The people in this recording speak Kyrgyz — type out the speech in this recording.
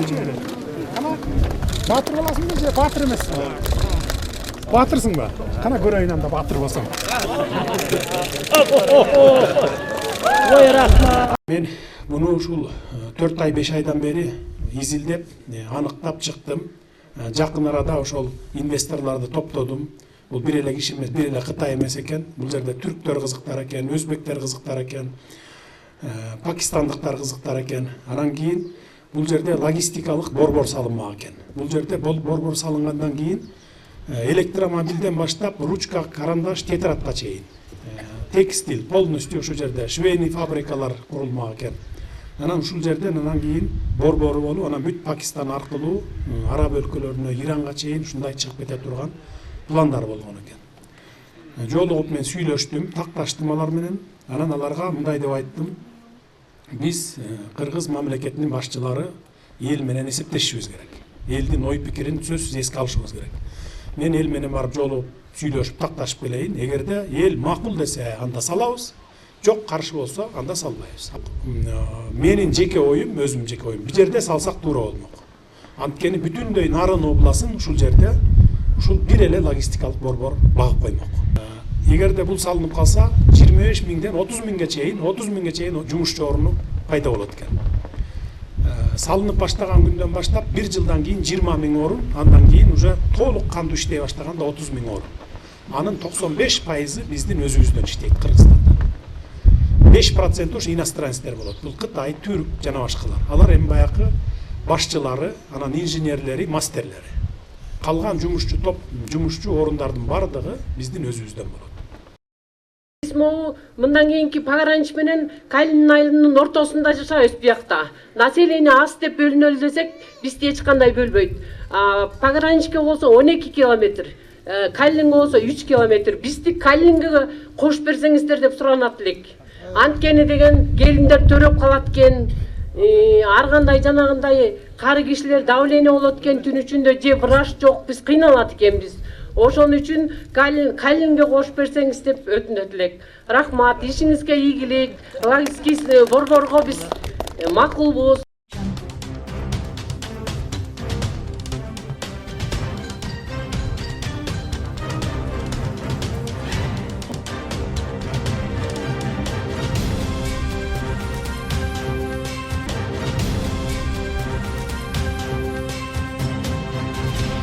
Ана батыр боласың же батыр емессің? Батырсың ба? Қана көрейін анда батыр болсаң. Ой, рахмат. Мен бұны ушул 4 ай 5 айдан бери изилдеп, анықтап чыктым. Жақын арада ошол инвесторларды топтодум. Бул бир эле киши эмес, бир эле Кытай эмес экен. Бул жерде түрктөр кызыктар экен, өзбектер кызыктар экен, пакистандыктар кызыктар экен. Анан кийин бул жерде логистикалык борбор салынмак экен. Бул жерде борбор салынгандан кийин электромобилден баштап ручка, карандаш, тетрадка чейин, текстиль полностью ошол жерде швейный фабрикалар курулмак экен. Анан ушул жерден анан кийин борбору болуп, анан бүт Пакистан аркылуу араб өлкөлөрүнө, Иранга чейин ушундай чыгып кете турган пландар болгон экен. Жолугуп мен сүйлөштүм, такташтым алар менен. Анан аларга мындай деп айттым: биз кыргыз мамлекетинин башчылары эл менен эсептешишибиз керек. Элдин ой пикирин сөзсүз эске алышыбыз керек. Мен эл менен барып жолугуп сүйлөшүп такташып келейин. Эгерде эл макул десе, анда салабыз. Жок, каршы болсо, анда салбайбыз. Менин жеке оюм, өзүм жеке оюм. Бир жерде салсак туура болмок. Анткени бүтүндөй Нарын областын ушул жерде ушул бир эле логистикалык борбор багып коймок. Эгерде бул салынып калса, 25 миңден 30 миңге чейин жумушчу орну пайда болот экен. Салынып баштаган күндөн баштап 1 жылдан кийин 20 миң орун, андан кийин уже толук кандуу иштей баштаганда 30 миң орун. Анын 95% биздин өзүбүздөн иштейт Кыргызстанда. 5% уж иностранецтер болот. Бул Кытай, Түрк жана башкалар. Алар эми баягы башчылары, анан инженерлери, мастерлери. Калган жумушчу орундардын бардыгы биздин өзүбүздөн болот. Биз мындан кийинки погранич менен Калин айылынын ортосунда жашайбыз биякта. Население аз деп бөлүнөлү десек, бизди эч кандай бөлбөйт. Пограничке болсо 12 километр, Калинге болсо 3 километр. Бизди Калинге кошуп берсеңиздер деп суранат элек. Анткени деген келиндер төрөп калат экен, ар кандай жанагындай кары кишилер давление болот экен, түн ичинде же врач жок, биз кыйналат экенбиз. Ошон үчүн Калинге кошуп берсеңиз деп өтүнөт элек. Рахмат, ишиңизге ийгилик. Логистика борборго биз макулбуз.